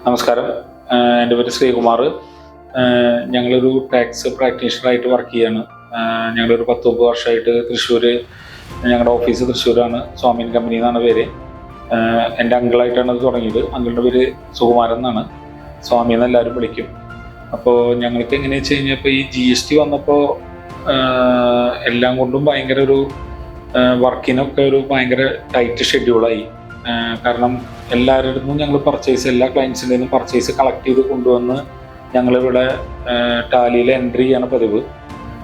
നമസ്കാരം. എൻ്റെ പേര് ശ്രീകുമാർ. ഞങ്ങളൊരു ടാക്സ് പ്രാക്ടീഷണറായിട്ട് വർക്ക് ചെയ്യാണ്. ഞങ്ങളൊരു 10-9 വർഷമായിട്ട് തൃശ്ശൂർ, ഞങ്ങളുടെ ഓഫീസ് തൃശ്ശൂരാണ്. സ്വാമീൻ കമ്പനി എന്നാണ് പേര്. എൻ്റെ അങ്കിളായിട്ടാണ് അത് തുടങ്ങിയത്. അങ്കിളുടെ പേര് സുകുമാരൻ എന്നാണ്. സ്വാമി എന്ന് എല്ലാവരും വിളിക്കും. അപ്പോൾ ഞങ്ങൾക്ക് എങ്ങനെയാ വെച്ച് കഴിഞ്ഞാൽ ഇപ്പോൾ ഈ GST വന്നപ്പോൾ എല്ലാം കൊണ്ടും ഭയങ്കര ഒരു വർക്കിനൊക്കെ ഒരു ഭയങ്കര ടൈറ്റ് ഷെഡ്യൂളായി. കാരണം എല്ലാവരുടെ നിന്നും ഞങ്ങൾ എല്ലാ ക്ലയൻസിൻ്റെ നിന്നും പർച്ചേസ് കളക്ട് ചെയ്ത് കൊണ്ടുവന്ന് ഞങ്ങളിവിടെ ടാലിയിൽ എൻട്രി ചെയ്യാണ് പതിവ്.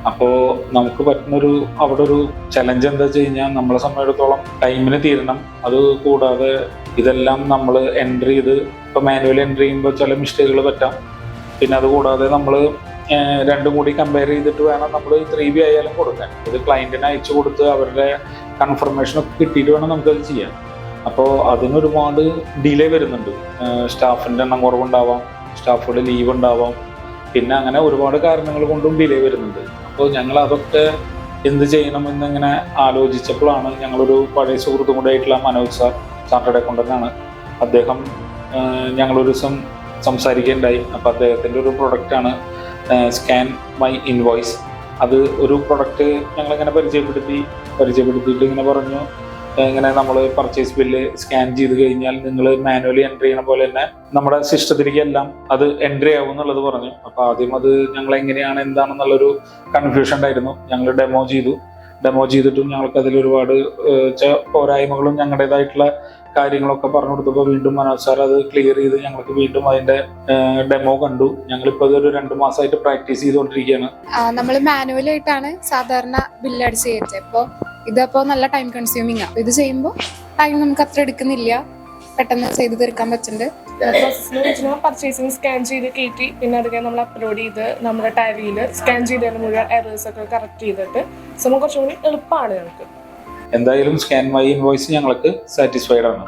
അപ്പോൾ നമുക്ക് പറ്റുന്നൊരു അവിടെ ഒരു ചലഞ്ച് എന്താ വെച്ച് കഴിഞ്ഞാൽ, നമ്മളെ സംബന്ധിച്ചിടത്തോളം ടൈമിന് തീരണം. അത് കൂടാതെ ഇതെല്ലാം നമ്മൾ എൻട്രി ചെയ്ത് ഇപ്പോൾ മാനുവൽ എൻട്രി ചെയ്യുമ്പോൾ ചില മിസ്റ്റേക്കുകൾ പറ്റാം. പിന്നെ അതുകൂടാതെ നമ്മൾ രണ്ടും കൂടി കമ്പയർ ചെയ്തിട്ട് വേണം നമ്മൾ 3B ആയാലും കൊടുക്കാൻ. ഇത് ക്ലയൻറ്റിന് അയച്ചു കൊടുത്ത് അവരുടെ കൺഫർമേഷനൊക്കെ കിട്ടിയിട്ട് വേണം നമുക്കത് ചെയ്യാൻ. അപ്പോൾ അതിനൊരുപാട് ഡിലേ വരുന്നുണ്ട്. സ്റ്റാഫിൻ്റെ എണ്ണം കുറവുണ്ടാവാം, സ്റ്റാഫുകളുടെ ലീവ് ഉണ്ടാവാം, പിന്നെ അങ്ങനെ ഒരുപാട് കാരണങ്ങൾ കൊണ്ടും ഡിലേ വരുന്നുണ്ട്. അപ്പോൾ ഞങ്ങൾ അതൊക്കെ എന്ത് ചെയ്യണമെന്നിങ്ങനെ ആലോചിച്ചപ്പോഴാണ് ഞങ്ങളൊരു പഴയ സുഹൃത്തും കൂടെ ആയിട്ടുള്ള മനോജ് സാർ, ചാർട്ടേഡ് അക്കൗണ്ടൻ്റാണ് അദ്ദേഹം, ഞങ്ങളൊരു ദിവസം സംസാരിക്കുകയുണ്ടായി. അപ്പോൾ അദ്ദേഹത്തിൻ്റെ ഒരു പ്രൊഡക്റ്റാണ് സ്കാൻ മൈ ഇൻവോയ്സ്. അത് ഒരു പ്രൊഡക്റ്റ് ഞങ്ങളിങ്ങനെ പരിചയപ്പെടുത്തിയിട്ട് ഇങ്ങനെ പറഞ്ഞു, ഇങ്ങനെ നമ്മൾ പർച്ചേസ് ബില്ല് സ്കാൻ ചെയ്ത് കഴിഞ്ഞാൽ നിങ്ങൾ മാനുവലി എൻട്രി ചെയ്യണ പോലെ തന്നെ നമ്മുടെ സിസ്റ്റത്തിലേക്ക് എല്ലാം അത് എൻട്രി ആവും എന്നുള്ളത് പറഞ്ഞു. അപ്പോൾ ആദ്യം അത് ഞങ്ങൾ എങ്ങനെയാണ് എന്താണെന്നുള്ളൊരു കൺഫ്യൂഷൻ ഉണ്ടായിരുന്നു. ഞങ്ങൾ ഡെമോ ചെയ്തിട്ടും ഞങ്ങൾക്ക് അതിൽ ഒരുപാട് പോരായ്മകളും ഞങ്ങളുടേതായിട്ടുള്ള കാര്യങ്ങളൊക്കെ പറഞ്ഞു കൊടുത്തപ്പോൾ വീണ്ടും മനോജ് സാർ അത് ക്ലിയർ ചെയ്ത് ഞങ്ങൾക്ക് വീണ്ടും അതിന്റെ ഡെമോ കണ്ടു. ഞങ്ങളിപ്പോൾ അതൊരു 2 മാസമായിട്ട് പ്രാക്ടീസ് ചെയ്തുകൊണ്ടിരിക്കുകയാണ്. നമ്മൾ മാനുവലായിട്ടാണ് സാധാരണ ബില്ല് അടിച്ച് കയറ്റുക. ഇപ്പോൾ ഇതിപ്പോൾ നല്ല ടൈം കൺസ്യൂമിംഗ് ആണ്. ഇത് ചെയ്യുമ്പോൾ ടൈം നമുക്ക് അത്ര എടുക്കുന്നില്ല, പെട്ടെന്ന് ചെയ്ത് തീർക്കാൻ പറ്റുന്നുണ്ട്. പർച്ചേസിങ് സ്കാൻ ചെയ്ത് കയറ്റി പിന്നെ അതൊക്കെ നമ്മൾ അപ്ലോഡ് ചെയ്ത് നമ്മുടെ ടാലിയിൽ സ്കാൻ ചെയ്ത് മുഴുവൻ എറേഴ്സ് ഒക്കെ കറക്റ്റ് ചെയ്തിട്ട് നമുക്ക് കുറച്ചും കൂടി എളുപ്പമാണ് ഞങ്ങൾക്ക്. എന്തായാലും സ്കാൻ മൈ ഇൻവോയ്സ് ഞങ്ങൾക്ക് സാറ്റിസ്ഫൈഡ് ആണ്.